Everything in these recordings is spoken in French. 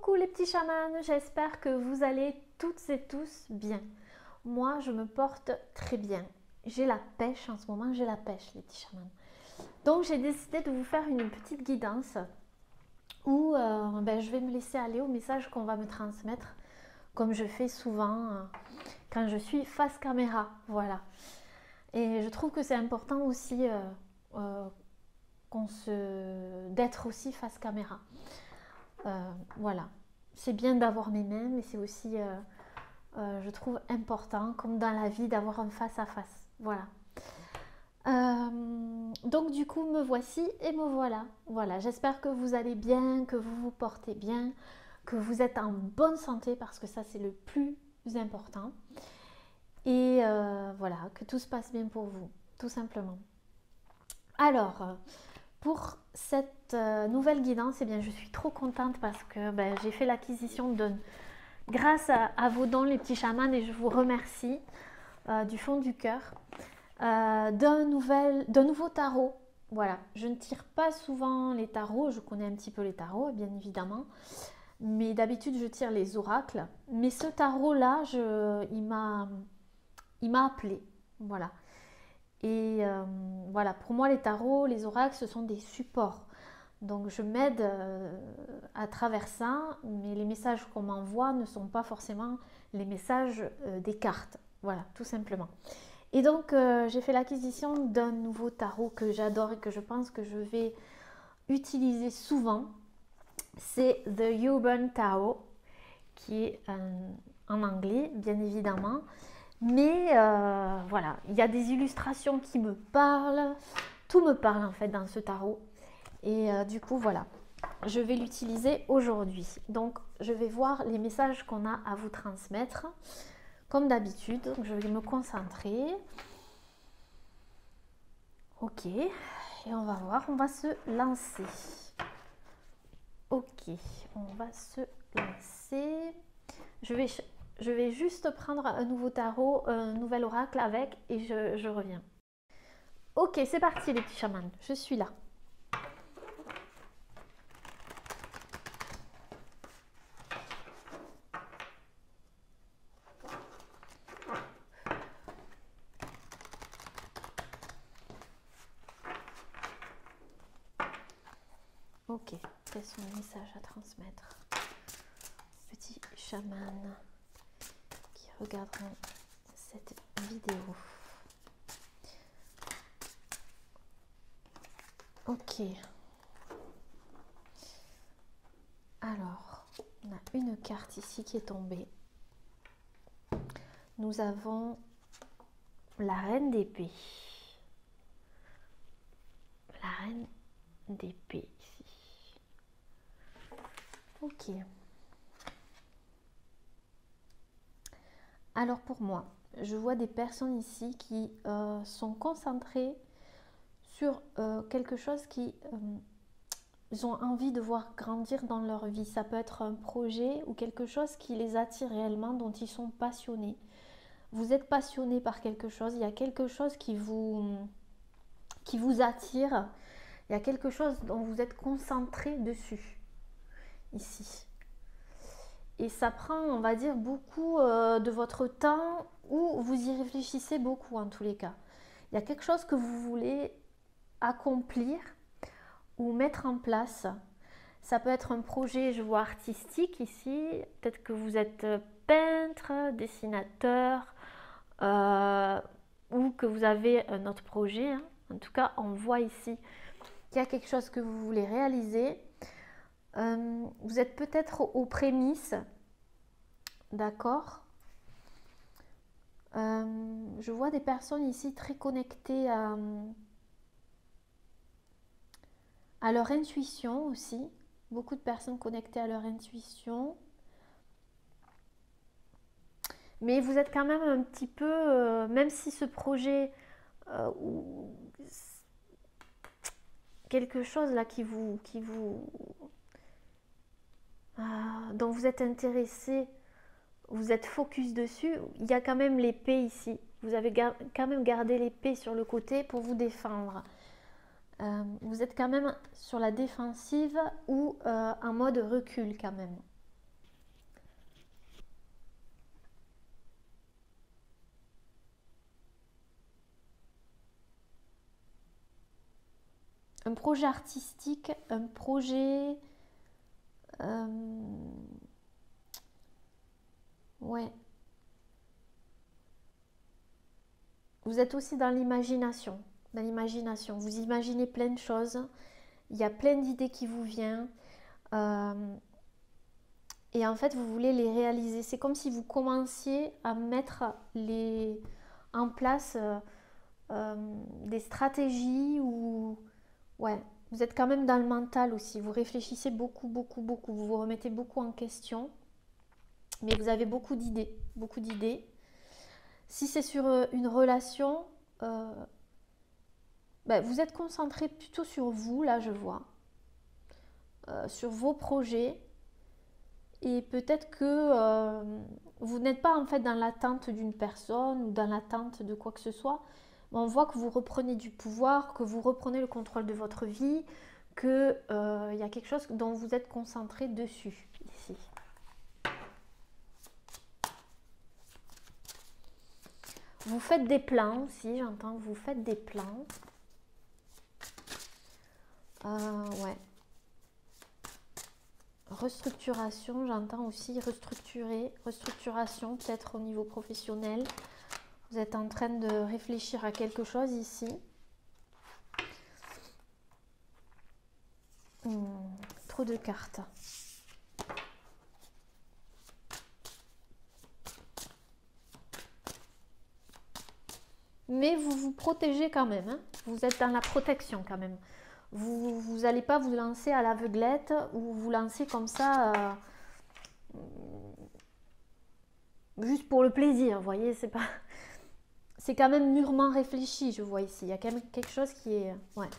Coucou les petits chamans, j'espère que vous allez toutes et tous bien. Moi, je me porte très bien. J'ai la pêche en ce moment, j'ai la pêche les petits chamans. Donc j'ai décidé de vous faire une petite guidance où je vais me laisser aller au message qu'on va me transmettre, comme je fais souvent quand je suis face caméra. Voilà. Et je trouve que c'est important aussi d'être aussi face caméra. Voilà, c'est bien d'avoir mes mains, mais c'est aussi, je trouve, important, comme dans la vie, d'avoir un face-à-face. Voilà. Donc du coup, me voici et me voilà. Voilà, j'espère que vous allez bien, que vous vous portez bien, que vous êtes en bonne santé, parce que ça, c'est le plus important. Et voilà, que tout se passe bien pour vous, tout simplement. Alors, pour cette nouvelle guidance, eh bien, je suis trop contente parce que j'ai fait l'acquisition grâce à vos dons les petits chamans, et je vous remercie du fond du cœur, d'un nouveau tarot. Voilà, je ne tire pas souvent les tarots, je connais un petit peu les tarots bien évidemment, mais d'habitude je tire les oracles. Mais ce tarot-là, il m'a appelé. Voilà. Et voilà, pour moi les tarots, les oracles, ce sont des supports. Donc je m'aide à travers ça, mais les messages qu'on m'envoie ne sont pas forcément les messages des cartes. Voilà, tout simplement. Et donc j'ai fait l'acquisition d'un nouveau tarot que j'adore et que je pense que je vais utiliser souvent. C'est The Urban Tarot, qui est en anglais, bien évidemment. Mais voilà, il y a des illustrations qui me parlent. Tout me parle en fait dans ce tarot. Et du coup, voilà, je vais l'utiliser aujourd'hui. Donc, je vais voir les messages qu'on a à vous transmettre. Comme d'habitude, je vais me concentrer. Ok, et on va voir, on va se lancer. Ok, on va se lancer. Je vais juste prendre un nouveau tarot, un nouvel oracle avec, et je reviens. Ok, c'est parti les petits chamans, je suis là. Ok, quels sont les messages à transmettre? Petits chamans qui regarderont cette vidéo. Ok. Alors, on a une carte ici qui est tombée. Nous avons la reine d'épée. La reine d'épée ici. Ok. Alors pour moi, je vois des personnes ici qui sont concentrées sur quelque chose qui ils ont envie de voir grandir dans leur vie. Ça peut être un projet ou quelque chose qui les attire réellement, dont ils sont passionnés. Vous êtes passionné par quelque chose, il y a quelque chose qui vous attire, il y a quelque chose dont vous êtes concentré dessus, ici. Et ça prend, on va dire, beaucoup de votre temps, ou vous y réfléchissez beaucoup en tous les cas. Il y a quelque chose que vous voulez accomplir ou mettre en place. Ça peut être un projet, je vois, artistique ici. Peut-être que vous êtes peintre, dessinateur, ou que vous avez un autre projet. Hein. En tout cas, on voit ici qu'il y a quelque chose que vous voulez réaliser. Vous êtes peut-être aux prémices, d'accord. Je vois des personnes ici très connectées à leur intuition aussi. Beaucoup de personnes connectées à leur intuition. Mais vous êtes quand même un petit peu, même si ce projet ou quelque chose là dont vous êtes intéressé, vous êtes focus dessus, il y a quand même l'épée ici. Vous avez quand même gardé l'épée sur le côté pour vous défendre. Vous êtes quand même sur la défensive ou en mode recul quand même. un projet artistique, un projet... ouais. Vous êtes aussi dans l'imagination. Dans l'imagination. Vous imaginez plein de choses. Il y a plein d'idées qui vous viennent. Et en fait, vous voulez les réaliser. C'est comme si vous commenciez à mettre en place des stratégies ou... Ouais, vous êtes quand même dans le mental aussi. Vous réfléchissez beaucoup, beaucoup, beaucoup. Vous vous remettez beaucoup en question. Mais vous avez beaucoup d'idées. Beaucoup d'idées. Si c'est sur une relation, vous êtes concentré plutôt sur vous, là je vois. Sur vos projets. Et peut-être que vous n'êtes pas en fait dans l'attente d'une personne ou dans l'attente de quoi que ce soit. Mais on voit que vous reprenez du pouvoir, que vous reprenez le contrôle de votre vie, qu'il y a quelque chose dont vous êtes concentré dessus, ici. Vous faites des plans aussi, j'entends que vous faites des plans. Ouais. Restructuration, j'entends aussi restructuration peut-être au niveau professionnel. Vous êtes en train de réfléchir à quelque chose ici. Trop de cartes. Mais vous vous protégez quand même. Hein. Vous êtes dans la protection quand même. Vous n'allez pas vous lancer à l'aveuglette ou vous lancer comme ça juste pour le plaisir. Vous voyez, c'est pas... C'est quand même mûrement réfléchi, je vois ici. Il y a quand même quelque chose qui est... Ouais.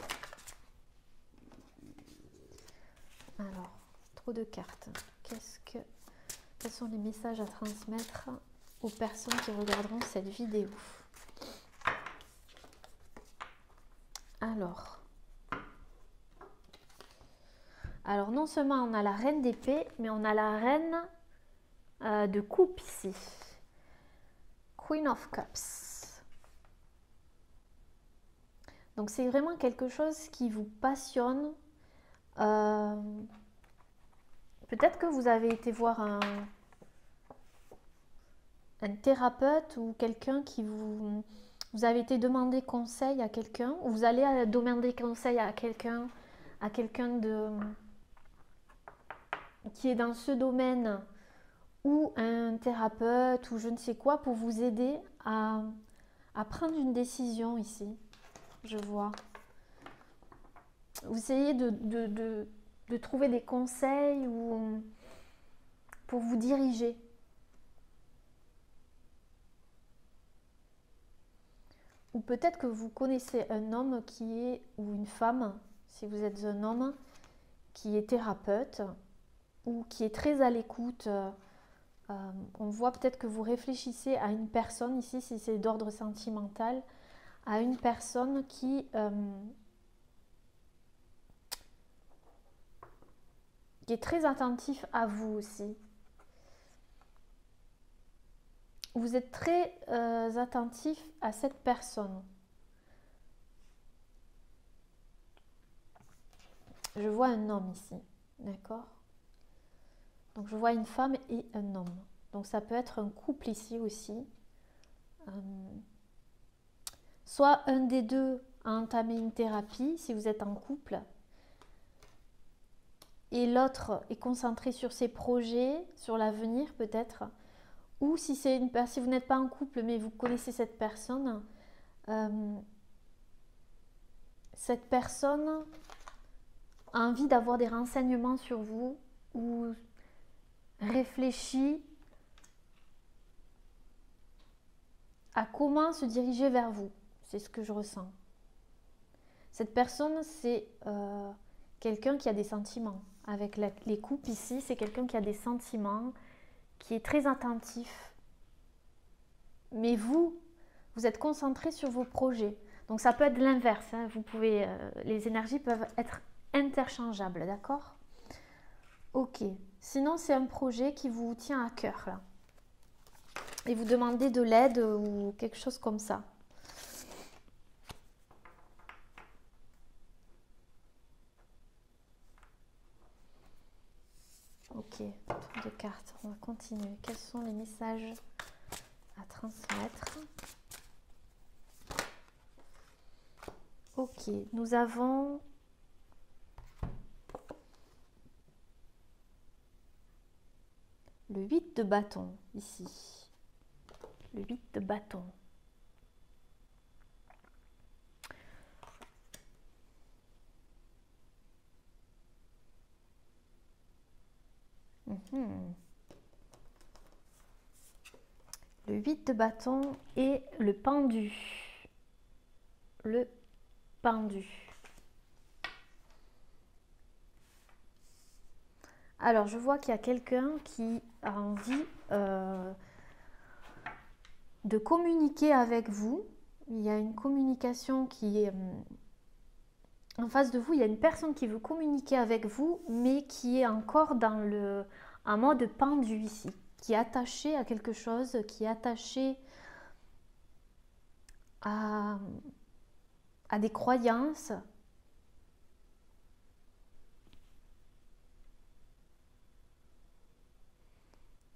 Alors, trop de cartes. Quels sont les messages à transmettre aux personnes qui regarderont cette vidéo? Alors, non seulement on a la reine d'épée, mais on a la reine de coupe ici. Queen of Cups. Donc, c'est vraiment quelque chose qui vous passionne. Peut-être que vous avez été voir un thérapeute ou quelqu'un qui vous avez été demander conseil à quelqu'un, ou vous allez demander conseil à quelqu'un qui est dans ce domaine, ou un thérapeute ou je ne sais quoi, pour vous aider à prendre une décision ici. Je vois. Vous essayez de trouver des conseils ou pour vous diriger. Ou peut-être que vous connaissez un homme ou une femme, si vous êtes un homme, qui est thérapeute ou qui est très à l'écoute. On voit peut-être que vous réfléchissez à une personne, ici si c'est d'ordre sentimental, à une personne qui est très attentif à vous aussi. Vous êtes très attentif à cette personne. Je vois un homme ici, d'accord? Donc je vois une femme et un homme. Donc ça peut être un couple ici aussi. Soit un des deux a entamé une thérapie, si vous êtes en couple, et l'autre est concentré sur ses projets, sur l'avenir peut-être. Ou si vous n'êtes pas en couple mais vous connaissez cette personne a envie d'avoir des renseignements sur vous ou réfléchit à comment se diriger vers vous. C'est ce que je ressens. Cette personne, c'est quelqu'un qui a des sentiments. Avec les couples ici, c'est quelqu'un qui a des sentiments, qui est très attentif. Mais vous êtes concentré sur vos projets. Donc ça peut être l'inverse. Hein. Les énergies peuvent être interchangeables, d'accord? Ok. Sinon, c'est un projet qui vous tient à cœur, là. Et vous demandez de l'aide ou quelque chose comme ça. Ok, tour de cartes. On va continuer. Quels sont les messages à transmettre? Ok, nous avons le 8 de bâton ici. Le 8 de bâton. Le 8 de bâton et le pendu. Le pendu. Alors, je vois qu'il y a quelqu'un qui a envie de communiquer avec vous. Il y a une communication qui est en face de vous. Il y a une personne qui veut communiquer avec vous, mais qui est encore dans un mode pendu ici, qui est attaché à quelque chose, qui est attaché à des croyances.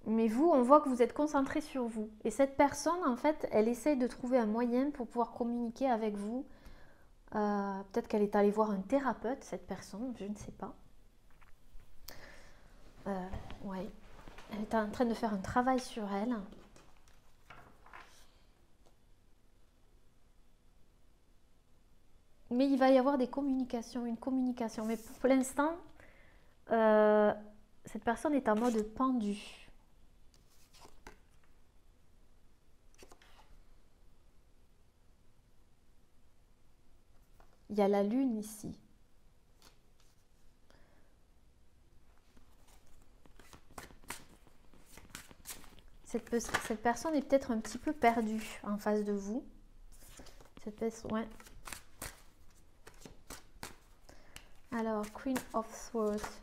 Mais vous, on voit que vous êtes concentré sur vous. Et cette personne, en fait, elle essaye de trouver un moyen pour pouvoir communiquer avec vous. Peut-être qu'elle est allée voir un thérapeute, cette personne, je ne sais pas. Ouais. Elle est en train de faire un travail sur elle. Mais il va y avoir des communications, une communication. Mais pour l'instant, cette personne est en mode pendu. Il y a la lune ici. Cette personne est peut-être un petit peu perdue en face de vous. Cette personne, ouais. Alors, Queen of Swords.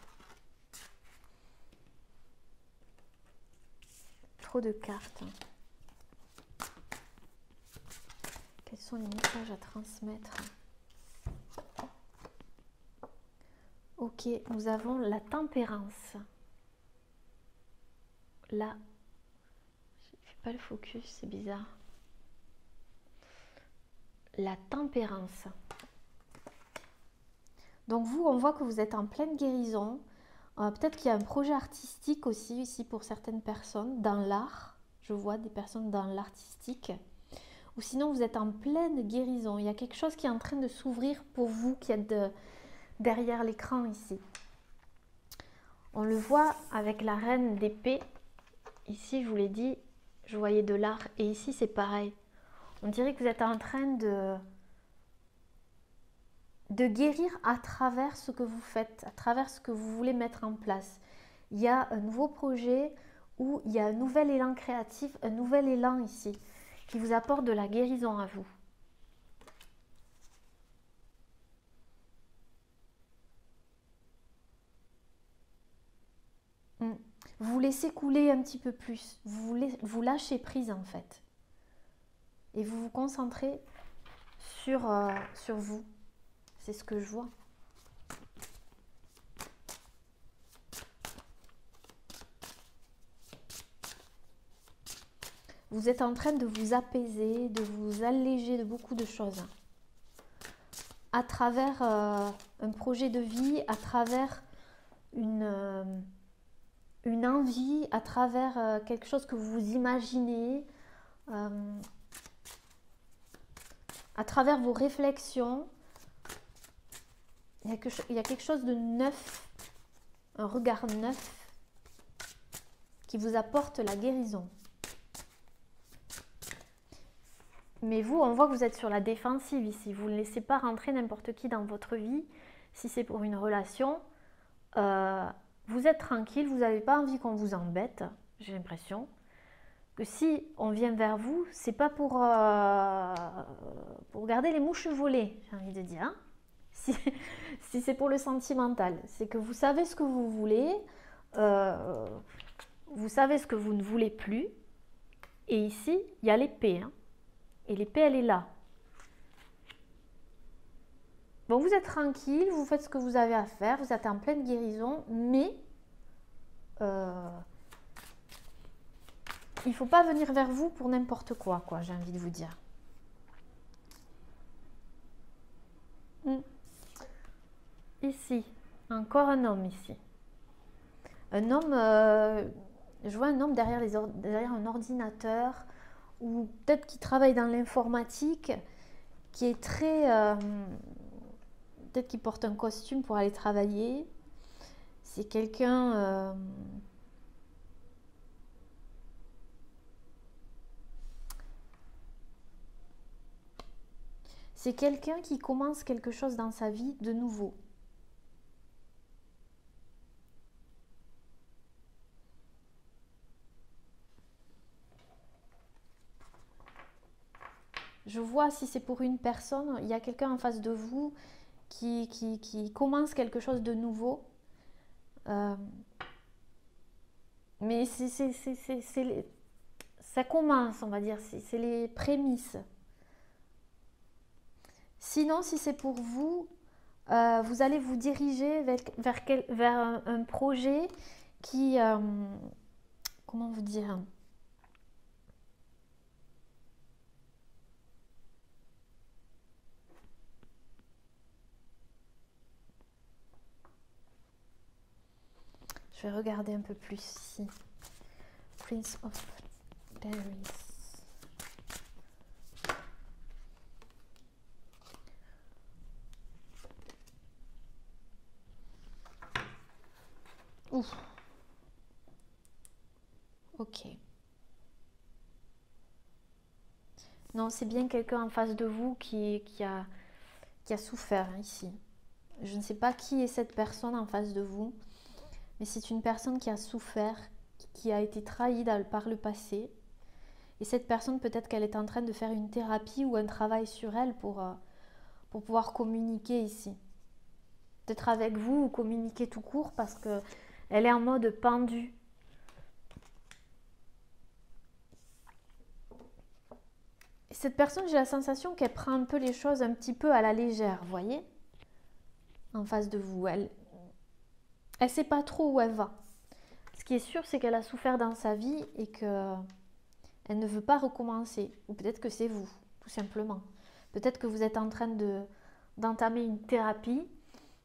Trop de cartes. Quels sont les messages à transmettre? Ok, nous avons la tempérance. Là, je ne fais pas le focus, c'est bizarre. La tempérance. Donc vous, on voit que vous êtes en pleine guérison. Peut-être qu'il y a un projet artistique aussi, ici pour certaines personnes, dans l'art. Je vois des personnes dans l'artistique. Ou sinon, vous êtes en pleine guérison. Il y a quelque chose qui est en train de s'ouvrir pour vous qui êtes derrière l'écran ici. On le voit avec la reine d'épée. Ici, je vous l'ai dit, je voyais de l'art. Et ici, c'est pareil. On dirait que vous êtes en train de guérir à travers ce que vous faites, à travers ce que vous voulez mettre en place. Il y a un nouveau projet où il y a un nouvel élan créatif, un nouvel élan ici, qui vous apporte de la guérison à vous. Vous laissez couler un petit peu plus, vous lâchez prise en fait. Et vous vous concentrez sur vous. C'est ce que je vois. Vous êtes en train de vous apaiser, de vous alléger de beaucoup de choses. À travers un projet de vie, à travers une envie, à travers quelque chose que vous imaginez, à travers vos réflexions. Il y a quelque chose de neuf, un regard neuf qui vous apporte la guérison. Mais vous, on voit que vous êtes sur la défensive ici. Vous ne laissez pas rentrer n'importe qui dans votre vie. Si c'est pour une relation, vous êtes tranquille, vous n'avez pas envie qu'on vous embête. J'ai l'impression que si on vient vers vous, c'est pas pour garder les mouches volées, j'ai envie de dire. Hein. Si c'est pour le sentimental, c'est que vous savez ce que vous voulez, vous savez ce que vous ne voulez plus. Et ici, il y a l'épée. Hein. Et l'épée, elle est là. Bon, vous êtes tranquille, vous faites ce que vous avez à faire, vous êtes en pleine guérison, mais il ne faut pas venir vers vous pour n'importe quoi, j'ai envie de vous dire. Ici, encore un homme ici. Un homme, je vois un homme derrière un ordinateur, ou peut-être qui travaille dans l'informatique, qui est très... peut-être qu'il porte un costume pour aller travailler. C'est quelqu'un... c'est quelqu'un qui commence quelque chose dans sa vie de nouveau. Je vois, si c'est pour une personne, il y a quelqu'un en face de vous qui commence quelque chose de nouveau. Mais ça commence, on va dire, c'est les prémices. Sinon, si c'est pour vous, vous allez vous diriger vers un projet qui... comment vous dire? Je vais regarder un peu plus ici. Prince of Paris. Ouf. Ok. Non, c'est bien quelqu'un en face de vous qui a souffert ici. Je ne sais pas qui est cette personne en face de vous, mais c'est une personne qui a souffert, qui a été trahie par le passé. Et cette personne, peut-être qu'elle est en train de faire une thérapie ou un travail sur elle pour pouvoir communiquer ici. Peut-être avec vous ou communiquer tout court parce qu'elle est en mode pendu. Et cette personne, j'ai la sensation qu'elle prend un peu les choses un petit peu à la légère, vous voyez? En face de vous. Elle sait pas trop où elle va. Ce qui est sûr, c'est qu'elle a souffert dans sa vie et qu'elle ne veut pas recommencer. Ou peut-être que c'est vous, tout simplement. Peut-être que vous êtes en train d'entamer une thérapie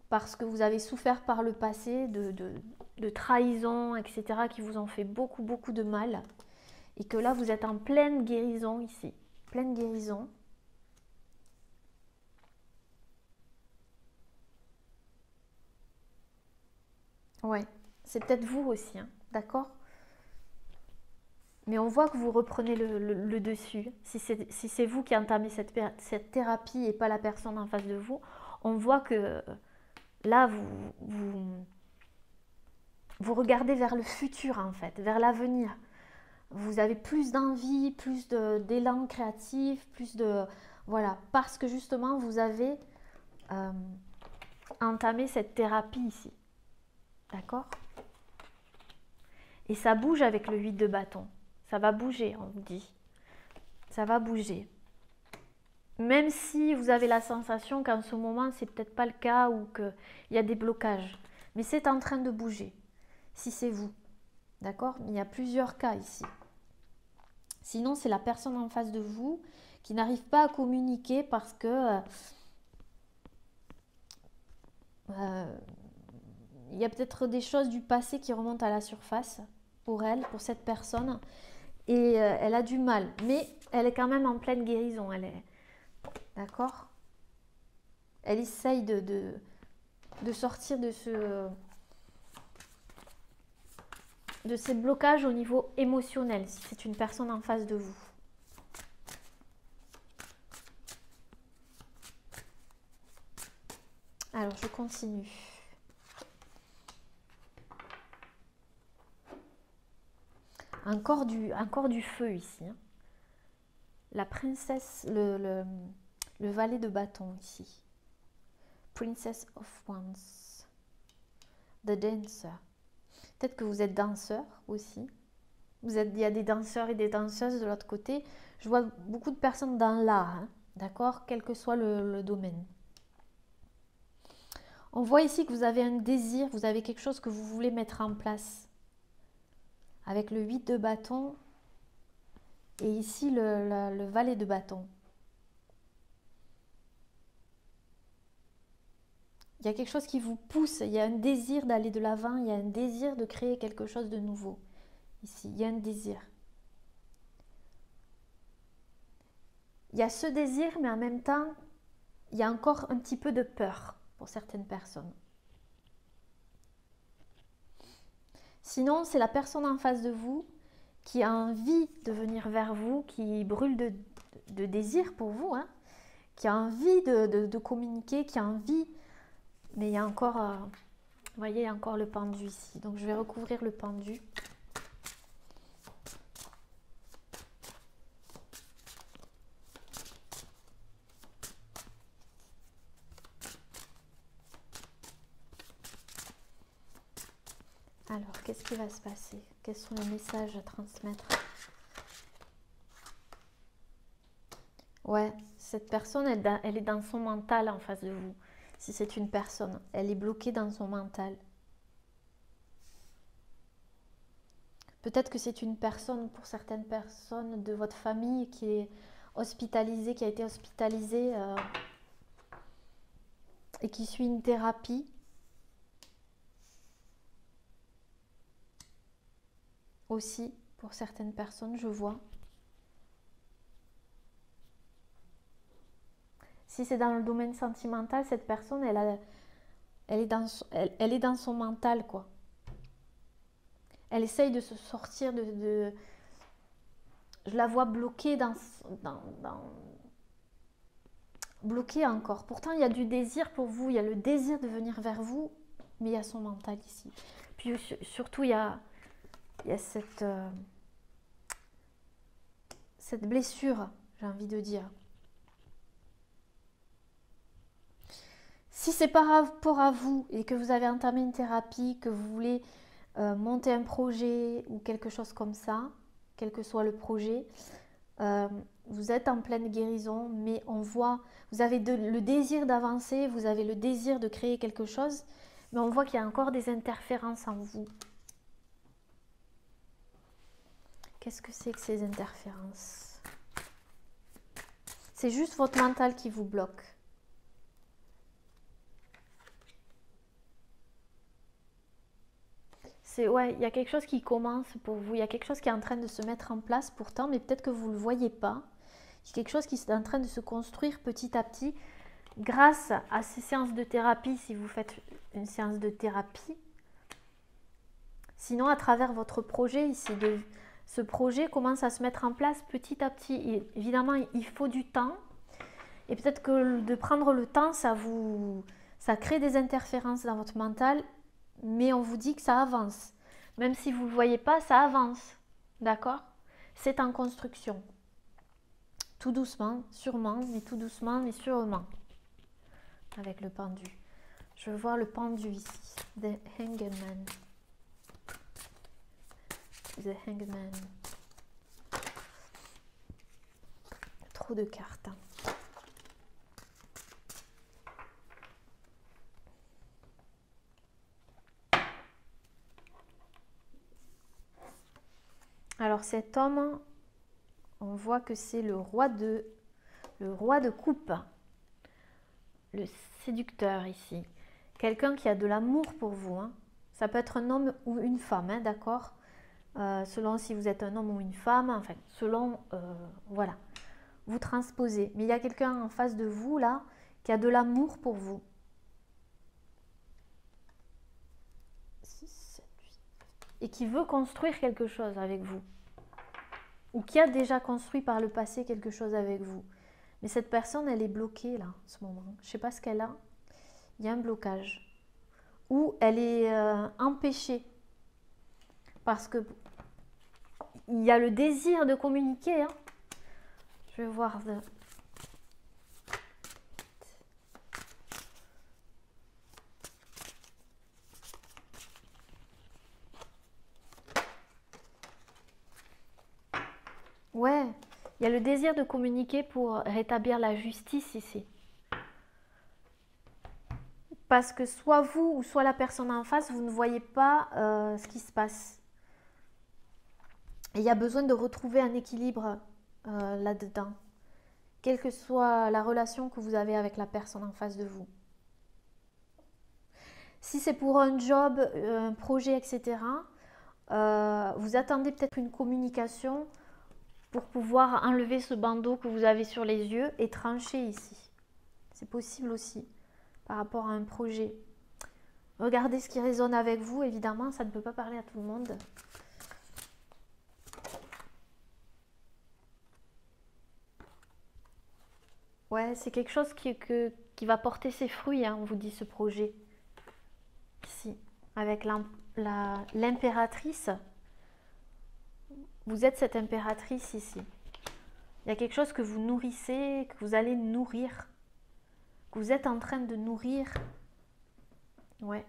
parce que vous avez souffert par le passé de trahison, etc., qui vous ont fait beaucoup, beaucoup de mal. Et que là, vous êtes en pleine guérison ici. Pleine guérison. Ouais, c'est peut-être vous aussi, hein, d'accord? Mais on voit que vous reprenez le dessus. Si c'est vous qui entamez cette thérapie et pas la personne en face de vous, on voit que là, vous regardez vers le futur en fait, vers l'avenir. Vous avez plus d'envie, plus d'élan créatif, plus de... Voilà, parce que justement, vous avez entamé cette thérapie ici. D'accord? Et ça bouge avec le 8 de bâton. Ça va bouger, on vous dit. Ça va bouger. Même si vous avez la sensation qu'en ce moment, c'est peut-être pas le cas ou qu'il y a des blocages. Mais c'est en train de bouger. Si c'est vous. D'accord? Il y a plusieurs cas ici. Sinon, c'est la personne en face de vous qui n'arrive pas à communiquer parce que il y a peut-être des choses du passé qui remontent à la surface pour elle, pour cette personne. Et elle a du mal. Mais elle est quand même en pleine guérison. Elle est... D'accord? Elle essaye de sortir de ces blocages au niveau émotionnel, si c'est une personne en face de vous. Alors, je continue. Encore du feu ici. Hein. La princesse, le valet de bâton ici. Princess of Wands. The Dancer. Peut-être que vous êtes danseur aussi. Il y a des danseurs et des danseuses de l'autre côté. Je vois beaucoup de personnes dans l'art, hein, d'accord, quel que soit le domaine. On voit ici que vous avez un désir, vous avez quelque chose que vous voulez mettre en place. Avec le 8 de bâton, Et ici, le valet de bâton. Il y a quelque chose qui vous pousse, il y a un désir d'aller de l'avant, il y a un désir de créer quelque chose de nouveau. Ici, il y a un désir. Il y a ce désir, mais en même temps, il y a encore un petit peu de peur pour certaines personnes. Sinon, c'est la personne en face de vous qui a envie de venir vers vous, qui brûle de désir pour vous, hein, qui a envie de communiquer, qui a envie, mais il y a encore, vous voyez, il y a encore le pendu ici. Donc je vais recouvrir le pendu. Alors, qu'est-ce qui va se passer? Quels sont les messages à transmettre? Ouais, cette personne, elle est dans son mental en face de vous. Si c'est une personne, elle est bloquée dans son mental. Peut-être que c'est une personne, pour certaines personnes de votre famille, qui est hospitalisée, qui a été hospitalisée et qui suit une thérapie. Aussi, pour certaines personnes, je vois. Si c'est dans le domaine sentimental, cette personne, elle est dans son mental, quoi. Elle essaye de se sortir je la vois bloquée bloquée encore. Pourtant, il y a du désir pour vous, il y a le désir de venir vers vous, mais il y a son mental ici. Puis surtout, il y a cette blessure, j'ai envie de dire. Si c'est par rapport à vous et que vous avez entamé une thérapie, que vous voulez monter un projet ou quelque chose comme ça, quel que soit le projet, vous êtes en pleine guérison, mais on voit, vous avez le désir d'avancer, vous avez le désir de créer quelque chose, mais on voit qu'il y a encore des interférences en vous. Qu'est-ce que c'est que ces interférences? C'est juste votre mental qui vous bloque. Ouais, il y a quelque chose qui commence pour vous, il y a quelque chose qui est en train de se mettre en place pourtant, mais peut-être que vous ne le voyez pas. Il y a quelque chose qui est en train de se construire petit à petit grâce à ces séances de thérapie, si vous faites une séance de thérapie. Sinon, à travers votre projet ici, ce projet commence à se mettre en place petit à petit. Et évidemment, il faut du temps. Et peut-être que de prendre le temps, ça crée des interférences dans votre mental, mais on vous dit que ça avance. Même si vous ne le voyez pas, ça avance. D'accord? C'est en construction. Tout doucement, sûrement, mais tout doucement, mais sûrement. Avec le pendu. Je vois le pendu ici. The Hangman. The Hangman. Trop de cartes. Alors cet homme, on voit que c'est le roi de coupe, le séducteur ici. Quelqu'un qui a de l'amour pour vous. Hein. Ça peut être un homme ou une femme, hein, d'accord, selon si vous êtes un homme ou une femme, enfin, selon, voilà, vous transposez. Mais il y a quelqu'un en face de vous, là, qui a de l'amour pour vous. 6, 7, 8. Et qui veut construire quelque chose avec vous. Ou qui a déjà construit par le passé quelque chose avec vous. Mais cette personne, elle est bloquée là, en ce moment. Je ne sais pas ce qu'elle a. Il y a un blocage. Ou elle est empêchée. Parce que il y a le désir de communiquer. Hein. Je vais voir. Ouais, il y a le désir de communiquer pour rétablir la justice ici. Parce que soit vous ou soit la personne en face, vous ne voyez pas ce qui se passe. Et il y a besoin de retrouver un équilibre là-dedans. Quelle que soit la relation que vous avez avec la personne en face de vous. Si c'est pour un job, un projet, etc., vous attendez peut-être une communication pour pouvoir enlever ce bandeau que vous avez sur les yeux et trancher ici. C'est possible aussi par rapport à un projet. Regardez ce qui résonne avec vous, évidemment, ça ne peut pas parler à tout le monde. Ouais, c'est quelque chose qui va porter ses fruits, hein, on vous dit ce projet. Ici, avec l'impératrice. Vous êtes cette impératrice ici. Il y a quelque chose que vous nourrissez, que vous allez nourrir. Que vous êtes en train de nourrir. Ouais.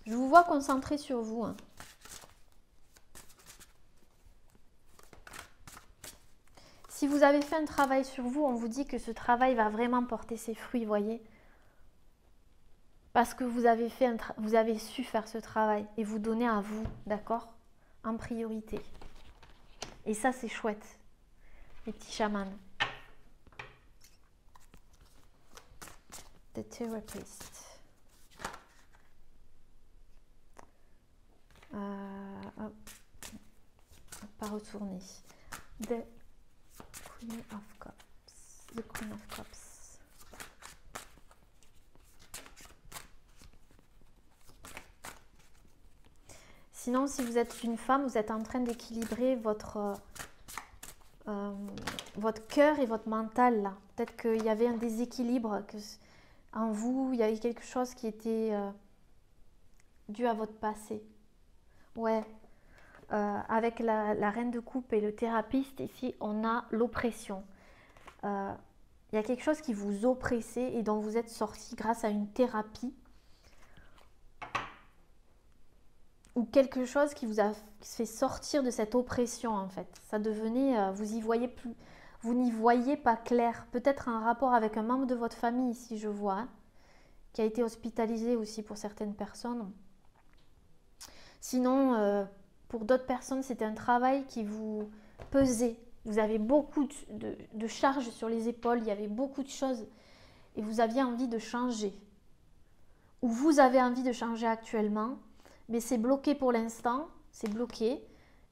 Je vous vois concentré sur vous. Hein. Si vous avez fait un travail sur vous, on vous dit que ce travail va vraiment porter ses fruits, voyez. Parce que vous avez su faire ce travail et vous donner à vous, d'accord, en priorité. Et ça, c'est chouette, les petits chamans. The therapist. Hop. Pas retourner. The Queen of Cups. The Queen of Cups. Sinon, si vous êtes une femme, vous êtes en train d'équilibrer votre cœur et votre mental. Là. Peut-être qu'il y avait un déséquilibre en vous, il y avait quelque chose qui était dû à votre passé. Ouais. Avec la reine de coupe et le thérapeute, ici, on a l'oppression. Il y a quelque chose qui vous oppressait et dont vous êtes sorti grâce à une thérapie. Ou quelque chose qui vous a fait sortir de cette oppression, en fait. Ça devenait, vous n'y voyez pas clair. Peut-être un rapport avec un membre de votre famille, ici, je vois, hein, qui a été hospitalisé aussi pour certaines personnes. Sinon, pour d'autres personnes, c'était un travail qui vous pesait. Vous avez beaucoup de charges sur les épaules, il y avait beaucoup de choses et vous aviez envie de changer. Ou vous avez envie de changer actuellement, mais c'est bloqué pour l'instant, c'est bloqué,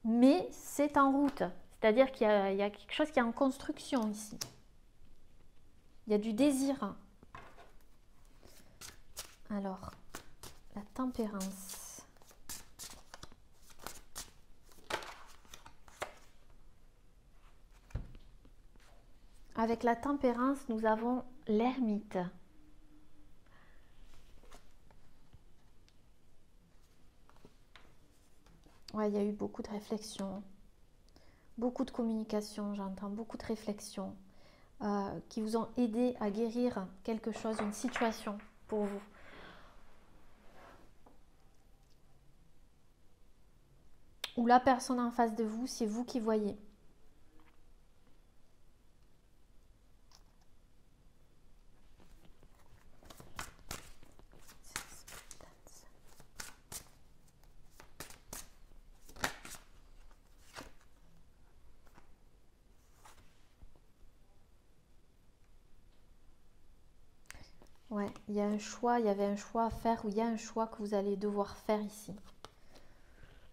mais c'est en route. C'est-à-dire qu'il y a quelque chose qui est en construction ici. Il y a du désir. Alors, la tempérance. Avec la tempérance, nous avons l'ermite. Ouais, il y a eu beaucoup de réflexions, beaucoup de communication, j'entends beaucoup de réflexions qui vous ont aidé à guérir quelque chose, une situation pour vous. Ou la personne en face de vous, c'est vous qui voyez. Ouais, il y a un choix, il y avait un choix à faire ou il y a un choix que vous allez devoir faire ici.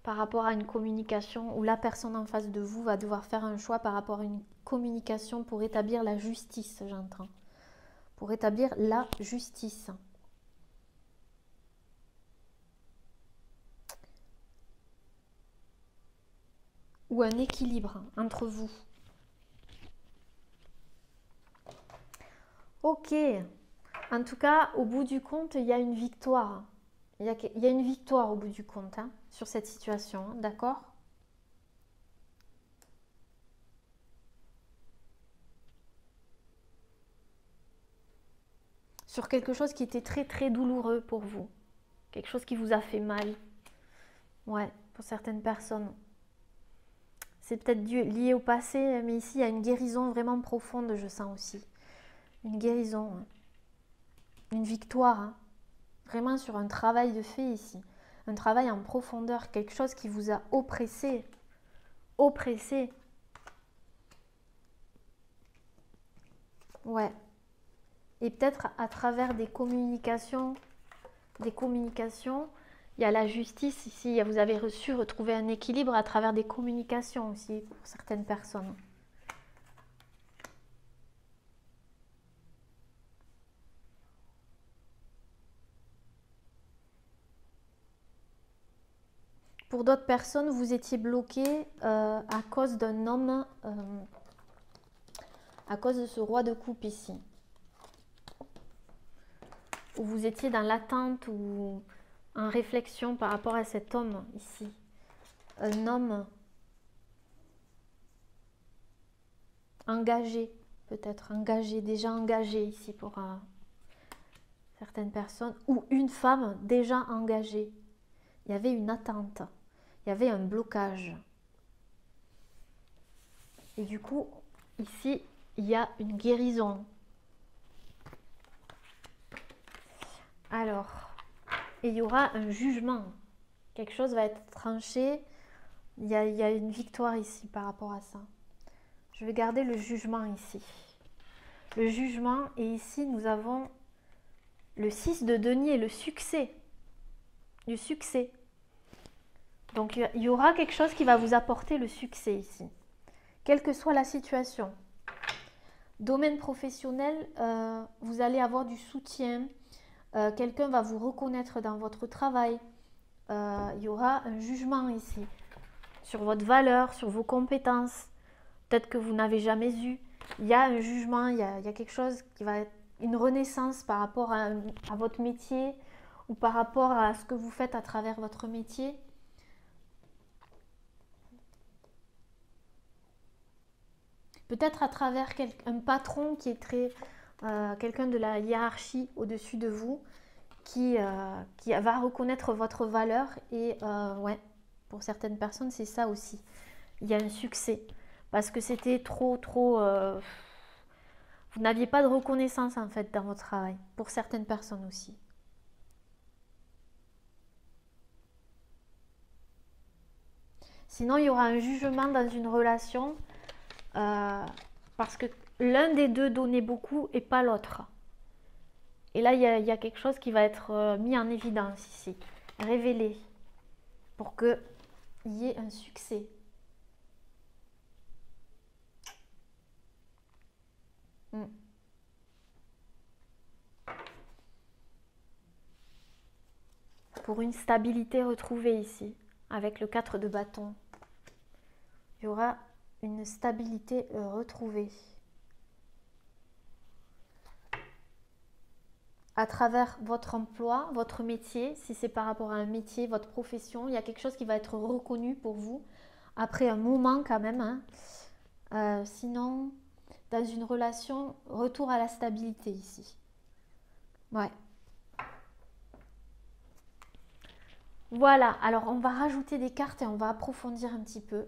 Par rapport à une communication où la personne en face de vous va devoir faire un choix par rapport à une communication pour établir la justice, j'entends. Pour établir la justice. Ou un équilibre entre vous. Ok. En tout cas, au bout du compte, il y a une victoire. Il y a une victoire au bout du compte hein, sur cette situation, hein, d'accord? Sur quelque chose qui était très très douloureux pour vous. Quelque chose qui vous a fait mal. Ouais, pour certaines personnes. C'est peut-être lié au passé, mais ici, il y a une guérison vraiment profonde, je sens aussi. Une guérison. Hein. Une victoire. Hein. Vraiment sur un travail de fait ici. Un travail en profondeur, quelque chose qui vous a oppressé. Oppressé. Ouais. Et peut-être à travers des communications, il y a la justice ici. Vous avez su retrouver un équilibre à travers des communications aussi pour certaines personnes. Pour d'autres personnes, vous étiez bloqué à cause d'un homme, à cause de ce roi de coupe ici. Ou vous étiez dans l'attente ou en réflexion par rapport à cet homme ici. Un homme engagé, peut-être engagé, déjà engagé ici pour certaines personnes. Ou une femme déjà engagée. Il y avait une attente. Il y avait un blocage. Et du coup, ici, il y a une guérison. Alors, et il y aura un jugement. Quelque chose va être tranché. Il y a une victoire ici par rapport à ça. Je vais garder le jugement ici. Le jugement, et ici, nous avons le 6 de denier, le succès. Du succès. Donc, il y aura quelque chose qui va vous apporter le succès ici. Quelle que soit la situation. Domaine professionnel, vous allez avoir du soutien. Quelqu'un va vous reconnaître dans votre travail. Il y aura un jugement ici sur votre valeur, sur vos compétences. Peut-être que vous n'avez jamais eu. Il y a un jugement, il y a quelque chose qui va être une renaissance par rapport à votre métier ou par rapport à ce que vous faites à travers votre métier. Peut-être à travers un patron qui est très... quelqu'un de la hiérarchie au-dessus de vous qui va reconnaître votre valeur. Et ouais, pour certaines personnes, c'est ça aussi. Il y a un succès. Parce que c'était trop... vous n'aviez pas de reconnaissance en fait dans votre travail. Pour certaines personnes aussi. Sinon, il y aura un jugement dans une relation parce que l'un des deux donnait beaucoup et pas l'autre. Et là, il y a quelque chose qui va être mis en évidence ici, révélé, pour qu'il y ait un succès. Pour une stabilité retrouvée ici, avec le 4 de bâton. Il y aura une stabilité retrouvée. À travers votre emploi, votre métier, si c'est par rapport à un métier, votre profession, il y a quelque chose qui va être reconnu pour vous, après un moment quand même. Hein. Sinon, dans une relation, retour à la stabilité ici. Ouais. Voilà, alors on va rajouter des cartes et on va approfondir un petit peu.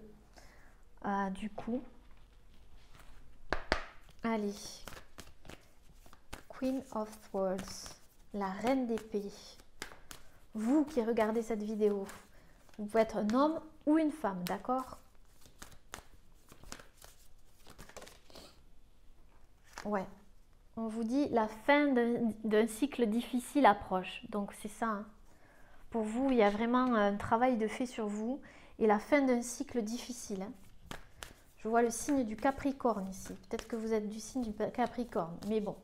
Du coup, allez. Queen of Swords, la reine d'épée. Vous qui regardez cette vidéo, vous pouvez être un homme ou une femme, d'accord? Ouais. On vous dit la fin d'un cycle difficile approche. Donc c'est ça. Hein. Pour vous, il y a vraiment un travail de fait sur vous et la fin d'un cycle difficile. Hein. Je vois le signe du Capricorne ici. Peut-être que vous êtes du signe du Capricorne, mais bon,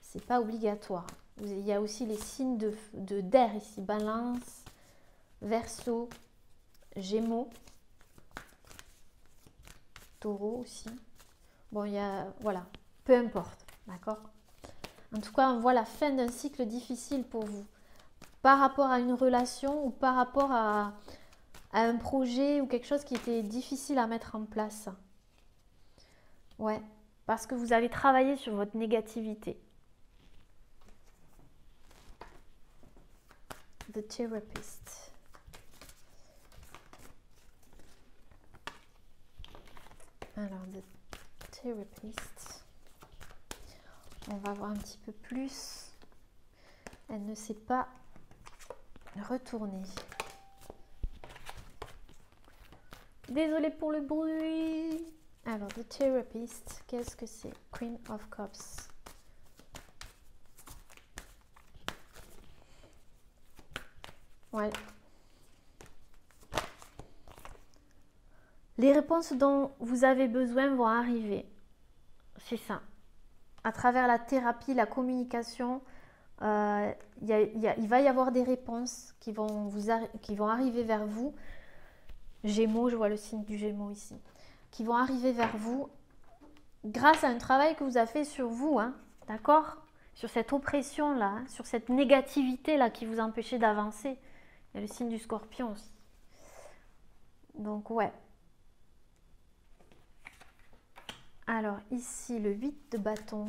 c'est pas obligatoire. Il y a aussi les signes d'air ici, Balance, Verseau, Gémeaux, Taureau aussi. Bon, il y a, voilà, peu importe, d'accord? En tout cas, on voit la fin d'un cycle difficile pour vous. Par rapport à une relation ou par rapport à un projet ou quelque chose qui était difficile à mettre en place. Ouais, parce que vous avez travaillé sur votre négativité. The Therapist. Alors, The Therapist. On va voir un petit peu plus Elle ne s'est pas retournée. Désolée pour le bruit. Alors, The Therapist, qu'est-ce que c'est? Queen of Cups. Ouais. Les réponses dont vous avez besoin vont arriver. C'est ça. À travers la thérapie, la communication, il va y avoir des réponses qui vont arriver vers vous. Gémeaux, je vois le signe du Gémeaux ici. Qui vont arriver vers vous grâce à un travail que vous avez fait sur vous. Hein, d'accord? Sur cette oppression-là, hein, sur cette négativité-là qui vous empêchait d'avancer. Il y a le signe du Scorpion aussi. Donc, ouais. Alors, ici, le 8 de bâton.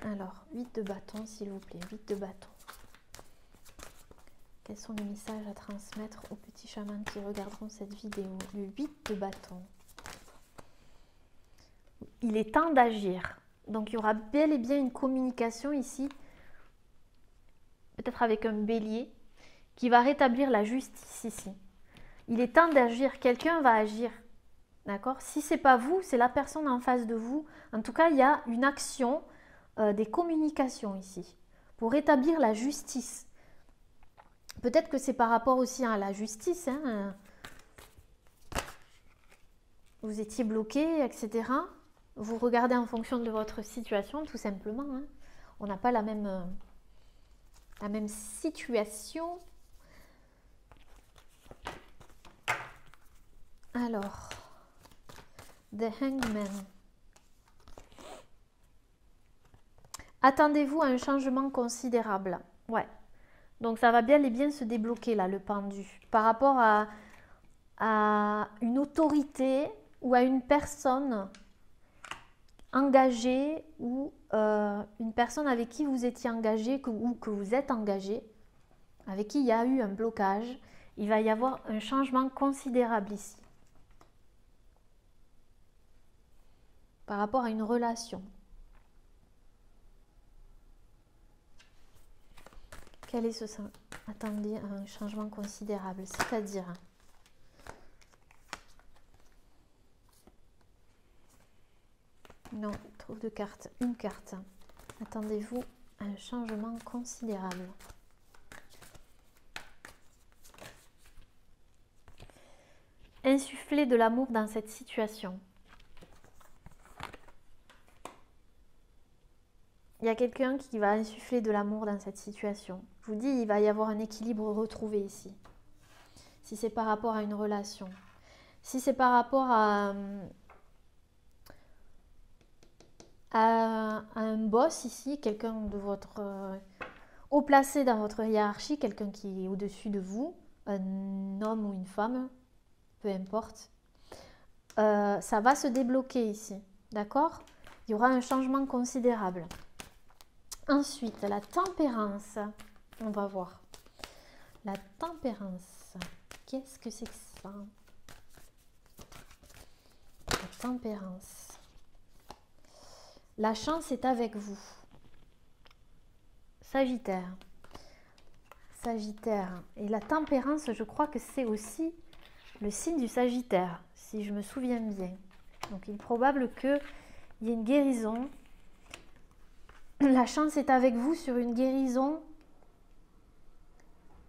Alors, 8 de bâton, s'il vous plaît. 8 de bâton. Quels sont les messages à transmettre aux petits chamans qui regarderont cette vidéo? Le 8 de bâton. Il est temps d'agir. Donc, il y aura bel et bien une communication ici. Peut-être avec un bélier. Qui va rétablir la justice ici. Il est temps d'agir. Quelqu'un va agir. D'accord? Si ce n'est pas vous, c'est la personne en face de vous. En tout cas, il y a une action, des communications ici, pour rétablir la justice. Peut-être que c'est par rapport aussi à la justice. Hein. Vous étiez bloqué, etc. Vous regardez en fonction de votre situation, tout simplement. Hein. On n'a pas la même situation. Alors... The Hangman. Attendez-vous à un changement considérable. Ouais. Donc ça va bien et bien se débloquer là, le pendu. Par rapport à une autorité ou à une personne engagée ou une personne avec qui vous étiez engagé ou que vous êtes engagé, avec qui il y a eu un blocage. Il va y avoir un changement considérable ici. Par rapport à une relation. Quel est ce sens? Attendez, un changement considérable, c'est-à-dire... Non, trouve de cartes. Une carte. Attendez-vous à un changement considérable. Insuffler de l'amour dans cette situation. Il y a quelqu'un qui va insuffler de l'amour dans cette situation. Je vous dis, il va y avoir un équilibre retrouvé ici. Si c'est par rapport à une relation. Si c'est par rapport à un boss ici, quelqu'un de votre haut placé dans votre hiérarchie, quelqu'un qui est au-dessus de vous, un homme ou une femme, peu importe, ça va se débloquer ici. D'accord? Il y aura un changement considérable. Ensuite, la tempérance. On va voir. La tempérance. Qu'est-ce que c'est que ça? La tempérance. La chance est avec vous. Sagittaire. Sagittaire. Et la tempérance, je crois que c'est aussi le signe du Sagittaire, si je me souviens bien. Donc, il est probable qu'il y ait une guérison. La chance est avec vous sur une guérison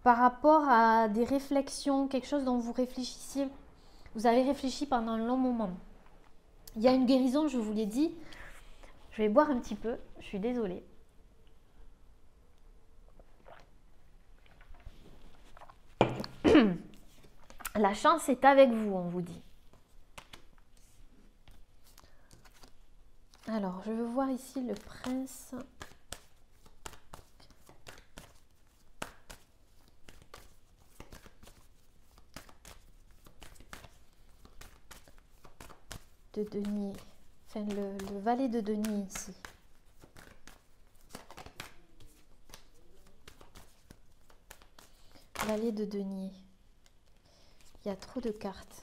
par rapport à des réflexions, quelque chose dont vous réfléchissiez. Vous avez réfléchi pendant un long moment. Il y a une guérison, je vous l'ai dit. Je vais boire un petit peu, je suis désolée. La chance est avec vous, on vous dit. Alors, je veux voir ici le prince. De denier. Enfin, le valet de denier ici. Valet de denier. Il y a trop de cartes.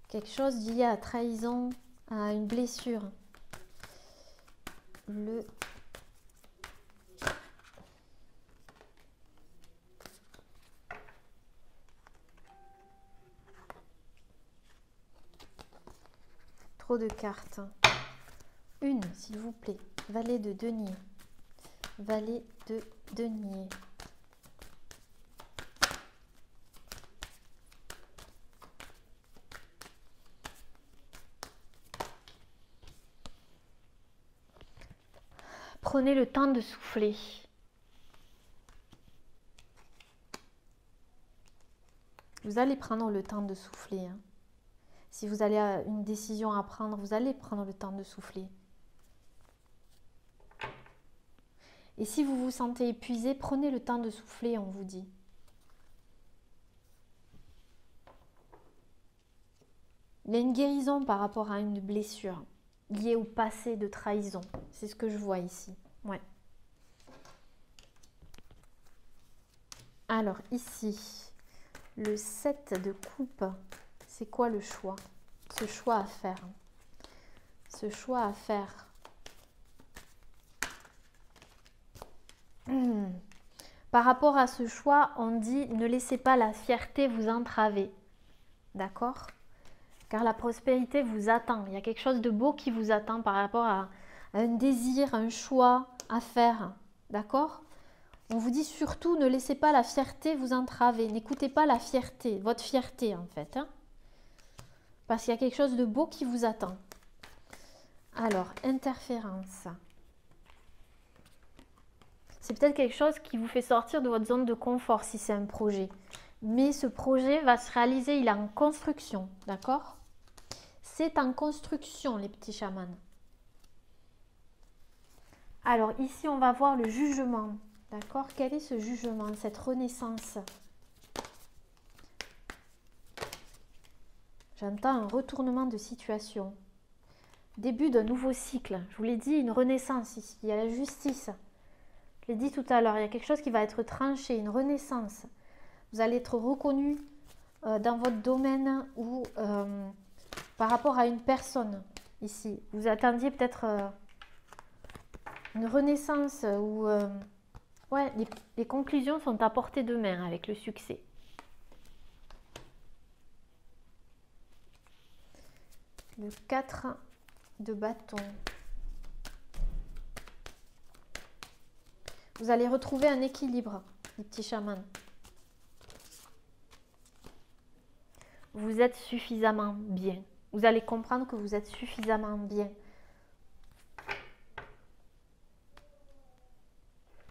Quelque chose lié à trahison, à une blessure. le trop de cartes. Une, s'il vous plaît. Valet de denier. Valet de denier. Prenez le temps de souffler. Vous allez prendre le temps de souffler. Hein. Si vous avez une décision à prendre, vous allez prendre le temps de souffler. Et si vous vous sentez épuisé, prenez le temps de souffler, on vous dit. Il y a une guérison par rapport à une blessure liée au passé de trahison. C'est ce que je vois ici. Ouais. Alors ici, le 7 de coupe, c'est quoi le choix? Ce choix à faire. Ce choix à faire. Par rapport à ce choix, on dit ne laissez pas la fierté vous entraver. D'accord? Car la prospérité vous attend. Il y a quelque chose de beau qui vous attend par rapport à un désir, un choix à faire. D'accord? On vous dit surtout ne laissez pas la fierté vous entraver. N'écoutez pas la fierté, votre fierté en fait. Hein? Parce qu'il y a quelque chose de beau qui vous attend. Alors, interférence. C'est peut-être quelque chose qui vous fait sortir de votre zone de confort si c'est un projet. Mais ce projet va se réaliser, il est en construction, d'accord? C'est en construction, les petits chamans. Alors ici, on va voir le jugement, d'accord? Quel est ce jugement, cette renaissance? J'entends un retournement de situation. Début d'un nouveau cycle. Je vous l'ai dit, une renaissance ici. Il y a la justice. Je l'ai dit tout à l'heure, il y a quelque chose qui va être tranché, une renaissance. Vous allez être reconnu dans votre domaine ou par rapport à une personne ici. Vous attendiez peut-être une renaissance ou ouais, les conclusions sont à portée de main avec le succès. Le 4 de bâton. Vous allez retrouver un équilibre, les petits chamans. Vous êtes suffisamment bien. Vous allez comprendre que vous êtes suffisamment bien.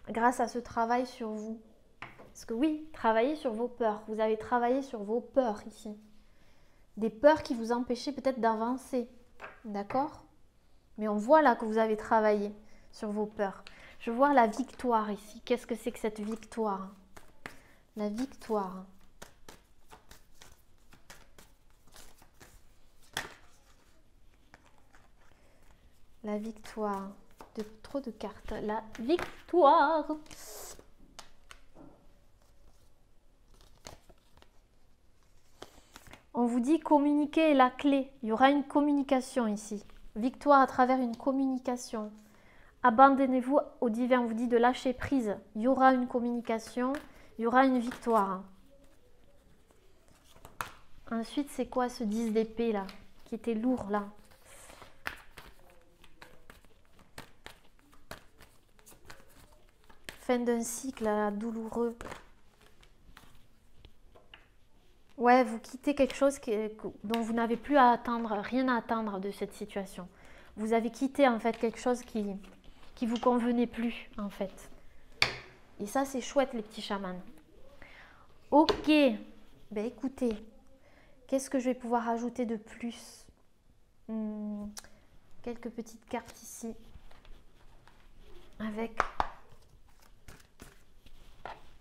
Grâce à ce travail sur vous. Parce que oui, travaillez sur vos peurs. Vous avez travaillé sur vos peurs ici. Des peurs qui vous empêchaient peut-être d'avancer. D'accord? Mais on voit là que vous avez travaillé sur vos peurs. Je vois la victoire ici. Qu'est-ce que c'est que cette victoire? La victoire. La victoire. Trop de cartes. La victoire. On vous dit communiquer est la clé. Il y aura une communication ici. Victoire à travers une communication. Abandonnez-vous au divin, on vous dit de lâcher prise. Il y aura une communication, il y aura une victoire. Ensuite, c'est quoi ce 10 d'épée là, qui était lourd là? Fin d'un cycle là, douloureux. Ouais, vous quittez quelque chose dont vous n'avez plus à attendre, rien à attendre de cette situation. Vous avez quitté en fait quelque chose qui vous convenait plus en fait. Et ça c'est chouette les petits chamans. Ok, ben écoutez, qu'est-ce que je vais pouvoir ajouter de plus? Quelques petites cartes ici avec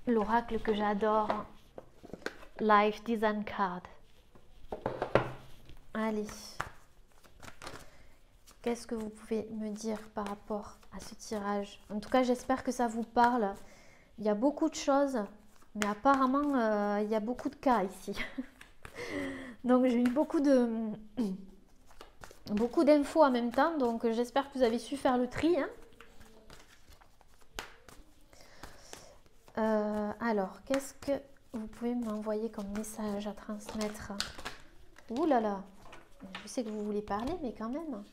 l'oracle que j'adore, Life Design Card. Allez. Qu'est-ce que vous pouvez me dire par rapport à ce tirage? En tout cas, j'espère que ça vous parle. Il y a beaucoup de choses, mais apparemment, il y a beaucoup de cas ici. Donc, j'ai eu beaucoup de Beaucoup d'infos en même temps, donc j'espère que vous avez su faire le tri, hein. Alors, qu'est-ce que vous pouvez m'envoyer comme message à transmettre? Ouh là là, je sais que vous voulez parler, mais quand même.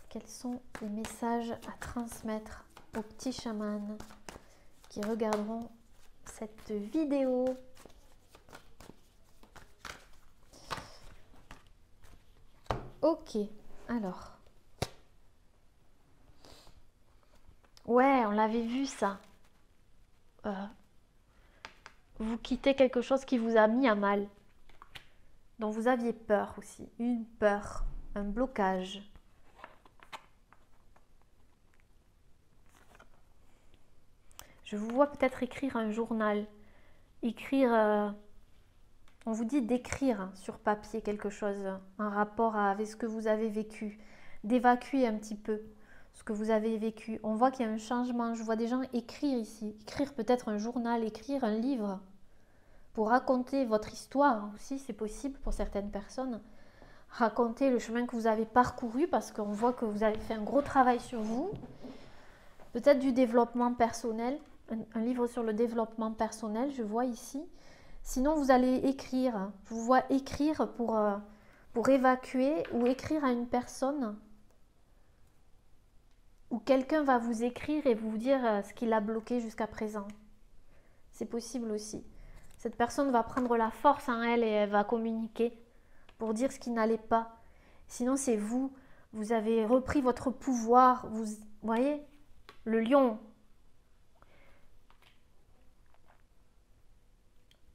Quels sont les messages à transmettre aux petits chamans qui regarderont cette vidéo? Ok, alors. Ouais, on l'avait vu ça. Vous quittez quelque chose qui vous a mis à mal, dont vous aviez peur aussi. Une peur, un blocage. Je vous vois peut-être écrire un journal. Écrire, on vous dit d'écrire sur papier quelque chose, un rapport avec ce que vous avez vécu. D'évacuer un petit peu ce que vous avez vécu. On voit qu'il y a un changement. Je vois des gens écrire ici. Écrire peut-être un journal, écrire un livre. Pour raconter votre histoire aussi, c'est possible pour certaines personnes. Raconter le chemin que vous avez parcouru parce qu'on voit que vous avez fait un gros travail sur vous. Peut-être du développement personnel, un livre sur le développement personnel, je vois ici. Sinon, vous allez écrire. Je vous vois écrire pour évacuer ou écrire à une personne. Ou quelqu'un va vous écrire et vous dire ce qu'il a bloqué jusqu'à présent. C'est possible aussi. Cette personne va prendre la force en elle et elle va communiquer pour dire ce qui n'allait pas. Sinon, c'est vous. Vous avez repris votre pouvoir. Vous voyez, le lion.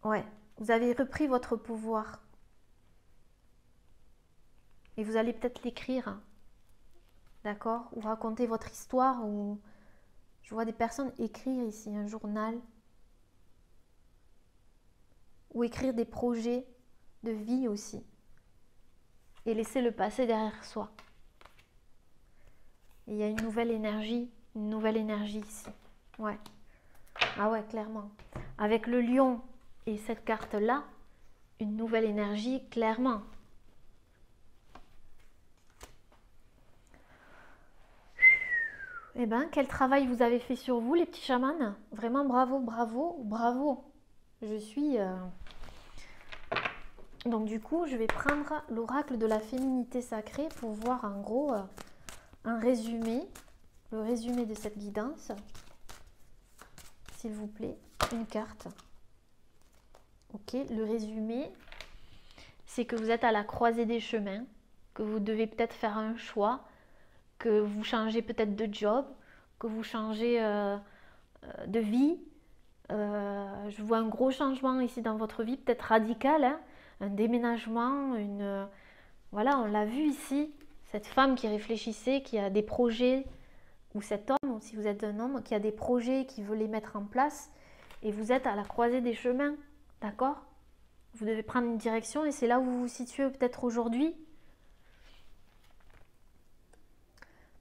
Ouais, vous avez repris votre pouvoir. Et vous allez peut-être l'écrire. D'accord? Ou raconter votre histoire. Ou je vois des personnes écrire ici un journal. Ou écrire des projets de vie aussi. Et laisser le passé derrière soi. Et il y a une nouvelle énergie ici. Ouais. Ah ouais, clairement. Avec le lion et cette carte-là, une nouvelle énergie, clairement. Eh bien, quel travail vous avez fait sur vous, les petits chamans? Vraiment bravo, bravo, bravo. Je suis... Donc du coup, je vais prendre l'oracle de la féminité sacrée pour voir en gros un résumé, le résumé de cette guidance. S'il vous plaît, une carte. Ok, le résumé, c'est que vous êtes à la croisée des chemins, que vous devez peut-être faire un choix, que vous changez peut-être de job, que vous changez de vie. Je vois un gros changement ici dans votre vie, peut-être radical, hein, un déménagement, voilà, on l'a vu ici, cette femme qui réfléchissait, qui a des projets, ou cet homme, si vous êtes un homme, qui a des projets, qui veut les mettre en place, et vous êtes à la croisée des chemins, d'accord? Vous devez prendre une direction, et c'est là où vous vous situez peut-être aujourd'hui.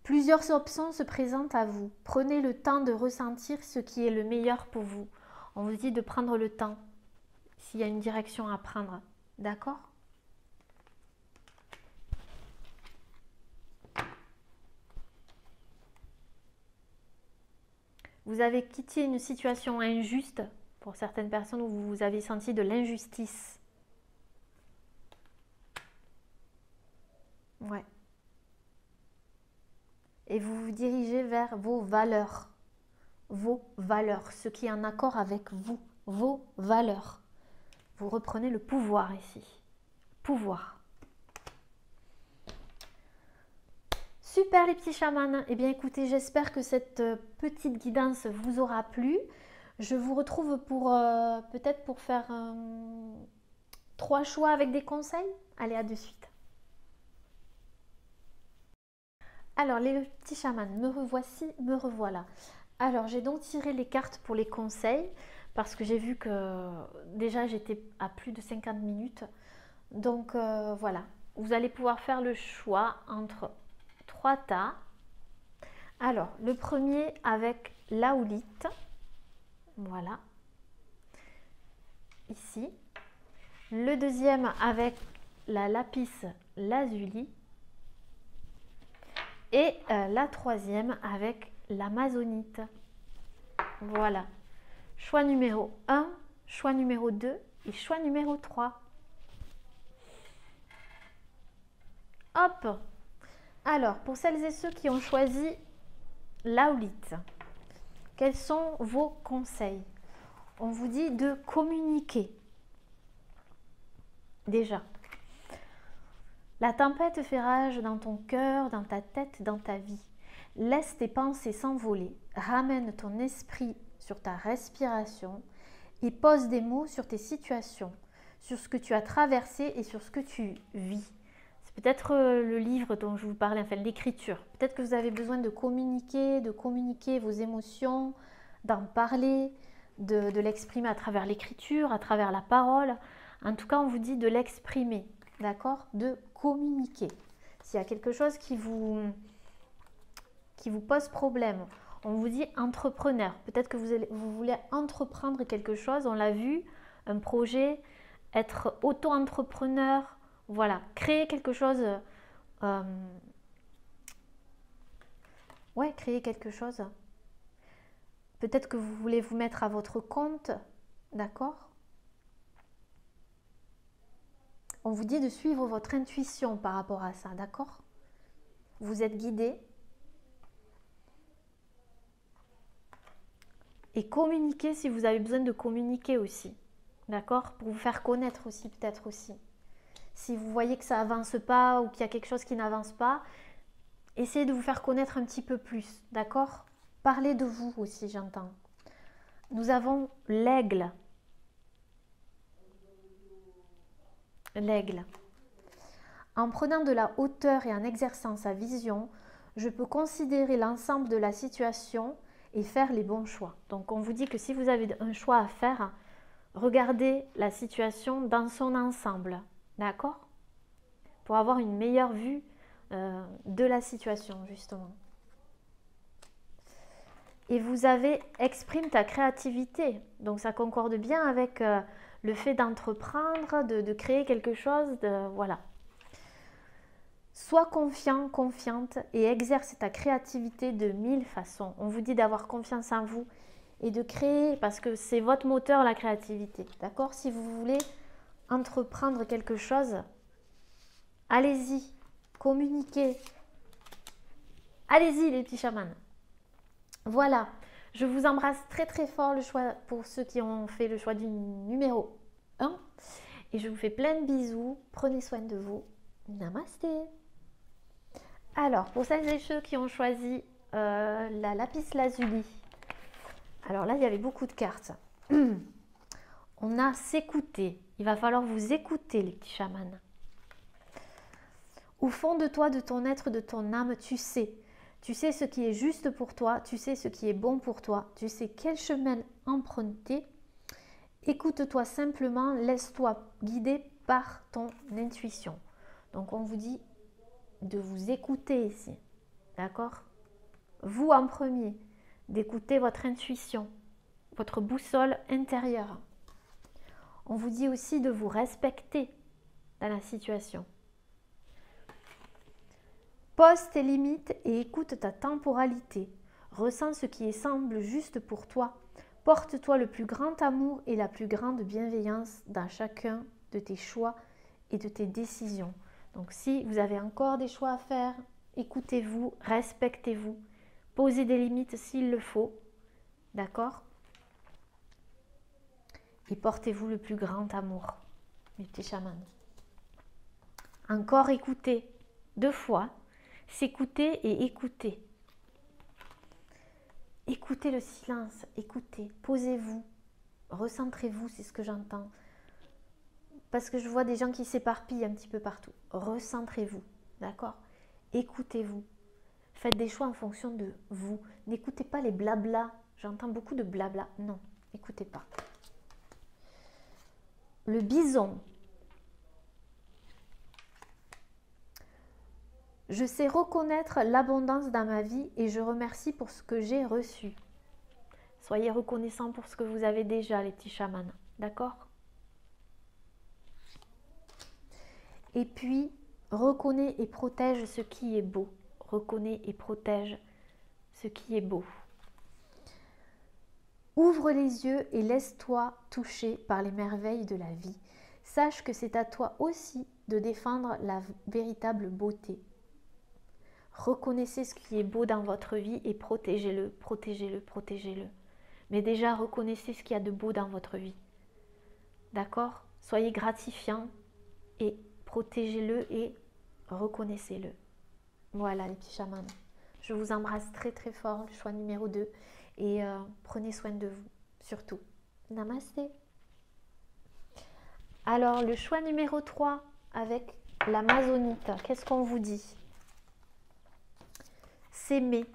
Plusieurs options se présentent à vous. Prenez le temps de ressentir ce qui est le meilleur pour vous. On vous dit de prendre le temps, s'il y a une direction à prendre, d'accord? Vous avez quitté une situation injuste, pour certaines personnes où vous avez senti de l'injustice. Ouais. Et vous vous dirigez vers vos valeurs. Vos valeurs, ce qui est en accord avec vous. Vos valeurs. Vous reprenez le pouvoir ici. Pouvoir. Super les petits chamans. Eh bien écoutez, j'espère que cette petite guidance vous aura plu. Je vous retrouve pour peut-être pour faire 3 choix avec des conseils. Allez, à de suite. Alors les petits chamans, me revoici, me revoilà. Alors j'ai donc tiré les cartes pour les conseils parce que j'ai vu que déjà j'étais à plus de 50 minutes. Donc voilà, vous allez pouvoir faire le choix entre 3 tas. Alors le premier avec l'aoulite, voilà. ici. Le deuxième avec la lapis lazuli. Et la troisième avec l'amazonite. Voilà. Choix numéro 1, choix numéro 2 et choix numéro 3. Hop! Alors, pour celles et ceux qui ont choisi l'aulite, quels sont vos conseils? On vous dit de communiquer. Déjà. La tempête fait rage dans ton cœur, dans ta tête, dans ta vie. Laisse tes pensées s'envoler. Ramène ton esprit sur ta respiration et pose des mots sur tes situations, sur ce que tu as traversé et sur ce que tu vis. C'est peut-être le livre dont je vous parlais, enfin l'écriture. Peut-être que vous avez besoin de communiquer vos émotions, d'en parler, de l'exprimer à travers l'écriture, à travers la parole. En tout cas, on vous dit de l'exprimer, d'accord? De communiquer. S'il y a quelque chose qui vous pose problème, on vous dit entrepreneur. Peut-être que vous voulez entreprendre quelque chose, on l'a vu, un projet, être auto-entrepreneur, voilà, créer quelque chose, créer quelque chose. Peut-être que vous voulez vous mettre à votre compte, d'accord? On vous dit de suivre votre intuition par rapport à ça, d'accord? Vous êtes guidé. Et communiquer si vous avez besoin de communiquer aussi, d'accord? Pour vous faire connaître aussi, peut-être aussi. Si vous voyez que ça avance pas ou qu'il y a quelque chose qui n'avance pas, essayez de vous faire connaître un petit peu plus, d'accord? Parlez de vous aussi, j'entends. Nous avons l'aigle. L'aigle. En prenant de la hauteur et en exerçant sa vision, je peux considérer l'ensemble de la situation et faire les bons choix. Donc on vous dit que si vous avez un choix à faire, regardez la situation dans son ensemble, d'accord? Pour avoir une meilleure vue de la situation, justement. Et vous avez exprime ta créativité. Donc ça concorde bien avec le fait d'entreprendre, de créer quelque chose, voilà. Sois confiant, confiante et exerce ta créativité de 1000 façons. On vous dit d'avoir confiance en vous et de créer parce que c'est votre moteur, la créativité. D'accord? Si vous voulez entreprendre quelque chose, allez-y, communiquez. Allez-y les petits chamans. Voilà, je vous embrasse très très fort le choix pour ceux qui ont fait le choix du numéro 1. Et je vous fais plein de bisous. Prenez soin de vous. Namasté. Alors, pour celles et ceux qui ont choisi la lapis lazuli, alors là, il y avait beaucoup de cartes. On a s'écouter. Il va falloir vous écouter, les petits chamans. Au fond de toi, de ton être, de ton âme, tu sais. Tu sais ce qui est juste pour toi. Tu sais ce qui est bon pour toi. Tu sais quel chemin emprunter. Écoute-toi simplement. Laisse-toi guider par ton intuition. Donc, on vous dit de vous écouter ici, d'accord? Vous en premier, d'écouter votre intuition, votre boussole intérieure. On vous dit aussi de vous respecter dans la situation. Pose tes limites et écoute ta temporalité. Ressens ce qui semble juste pour toi. Porte-toi le plus grand amour et la plus grande bienveillance dans chacun de tes choix et de tes décisions. Donc si vous avez encore des choix à faire, écoutez-vous, respectez-vous, posez des limites s'il le faut, d'accord? Et portez-vous le plus grand amour, mes petits chamans. Encore écouter, 2 fois, s'écouter et écouter. Écoutez le silence, écoutez, posez-vous, recentrez-vous, c'est ce que j'entends. Parce que je vois des gens qui s'éparpillent un petit peu partout. Recentrez-vous, d'accord? Écoutez-vous. Faites des choix en fonction de vous. N'écoutez pas les blabla. J'entends beaucoup de blabla. Non, n'écoutez pas. Le bison. Je sais reconnaître l'abondance dans ma vie et je remercie pour ce que j'ai reçu. Soyez reconnaissants pour ce que vous avez déjà, les petits chamans. D'accord? Et puis, reconnais et protège ce qui est beau. Reconnais et protège ce qui est beau. Ouvre les yeux et laisse-toi toucher par les merveilles de la vie. Sache que c'est à toi aussi de défendre la véritable beauté. Reconnaissez ce qui est beau dans votre vie et protégez-le, protégez-le, protégez-le. Mais déjà, reconnaissez ce qu'il y a de beau dans votre vie. D'accord? Soyez gratifiant et protégez-le et reconnaissez-le. Voilà les petits chamans. Je vous embrasse très très fort, le choix numéro 2. Et prenez soin de vous, surtout. Namasté. Alors, le choix numéro 3 avec l'amazonite. Qu'est-ce qu'on vous dit? S'aimer.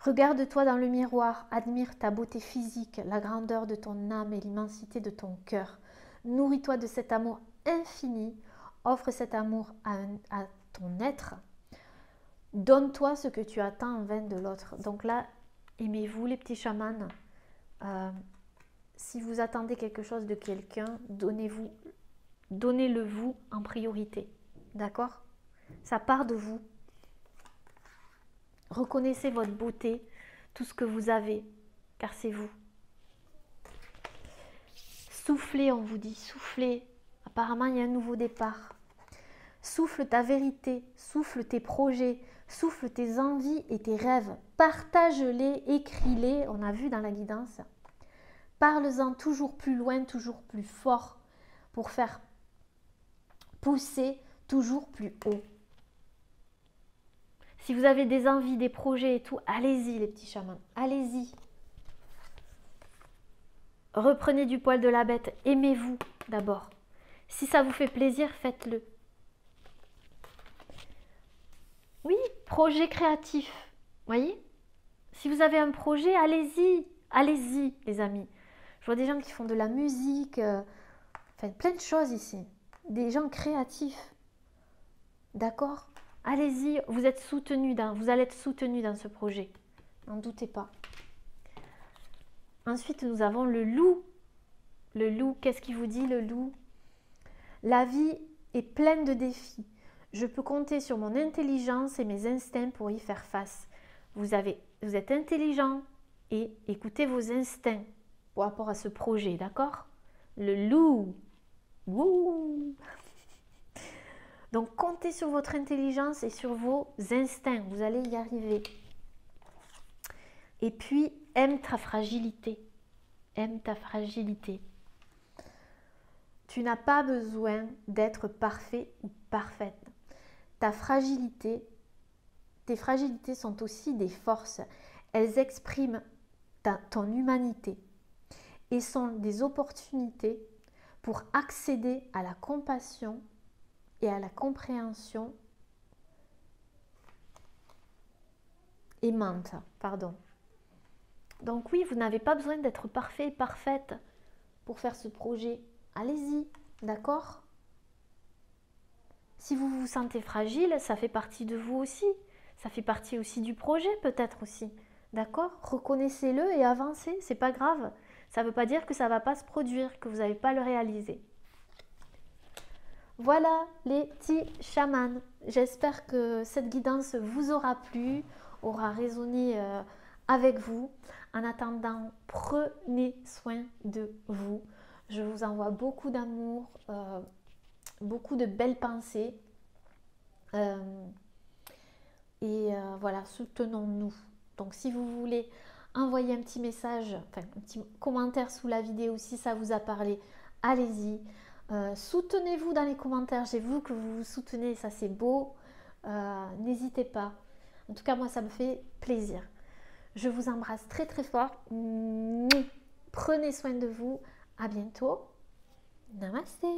Regarde-toi dans le miroir, admire ta beauté physique, la grandeur de ton âme et l'immensité de ton cœur. Nourris-toi de cet amour infini. Offre cet amour à ton être. Donne-toi ce que tu attends en vain de l'autre. Donc là, aimez-vous les petits chamans. Si vous attendez quelque chose de quelqu'un, donnez-le vous en priorité. D'accord? Ça part de vous. Reconnaissez votre beauté, tout ce que vous avez, car c'est vous. Soufflez, on vous dit, soufflez. Apparemment, il y a un nouveau départ. Souffle ta vérité, souffle tes projets, souffle tes envies et tes rêves. Partage-les, écris-les, on a vu dans la guidance. Parle-en toujours plus loin, toujours plus fort pour faire pousser toujours plus haut. Si vous avez des envies, des projets et tout, allez-y les petits chamans, allez-y. Reprenez du poil de la bête, aimez-vous d'abord. Si ça vous fait plaisir, faites-le. Oui, projet créatif, voyez? Si vous avez un projet, allez-y, allez-y les amis. Je vois des gens qui font de la musique, enfin plein de choses ici. Des gens créatifs, d'accord? Allez-y, vous êtes soutenus, vous allez être soutenus dans ce projet, n'en doutez pas. Ensuite, nous avons le loup. Le loup, qu'est-ce qu'il vous dit le loup? La vie est pleine de défis. Je peux compter sur mon intelligence et mes instincts pour y faire face. Vous êtes intelligent et écoutez vos instincts par rapport à ce projet, d'accord? Le loup. Wouh! Donc, comptez sur votre intelligence et sur vos instincts. Vous allez y arriver. Et puis, aime ta fragilité. Aime ta fragilité. Tu n'as pas besoin d'être parfait ou parfaite. Ta fragilité, tes fragilités sont aussi des forces. Elles expriment ton humanité et sont des opportunités pour accéder à la compassion et à la compréhension aimante, pardon. Donc oui, vous n'avez pas besoin d'être parfait et parfaite pour faire ce projet. Allez-y, d'accord? Si vous vous sentez fragile, ça fait partie de vous aussi. Ça fait partie aussi du projet peut-être aussi. D'accord? Reconnaissez-le et avancez, c'est pas grave. Ça ne veut pas dire que ça ne va pas se produire, que vous n'allez pas le réaliser. Voilà les petits chamans. J'espère que cette guidance vous aura plu, aura résonné avec vous. En attendant, prenez soin de vous. Je vous envoie beaucoup d'amour, beaucoup de belles pensées. Voilà, soutenons-nous. Donc si vous voulez envoyer un petit message, enfin un petit commentaire sous la vidéo si ça vous a parlé, allez-y. Soutenez-vous dans les commentaires, j'ai vu que vous vous soutenez, ça c'est beau. N'hésitez pas. En tout cas, moi ça me fait plaisir. Je vous embrasse très très fort. Prenez soin de vous. À bientôt. Namasté.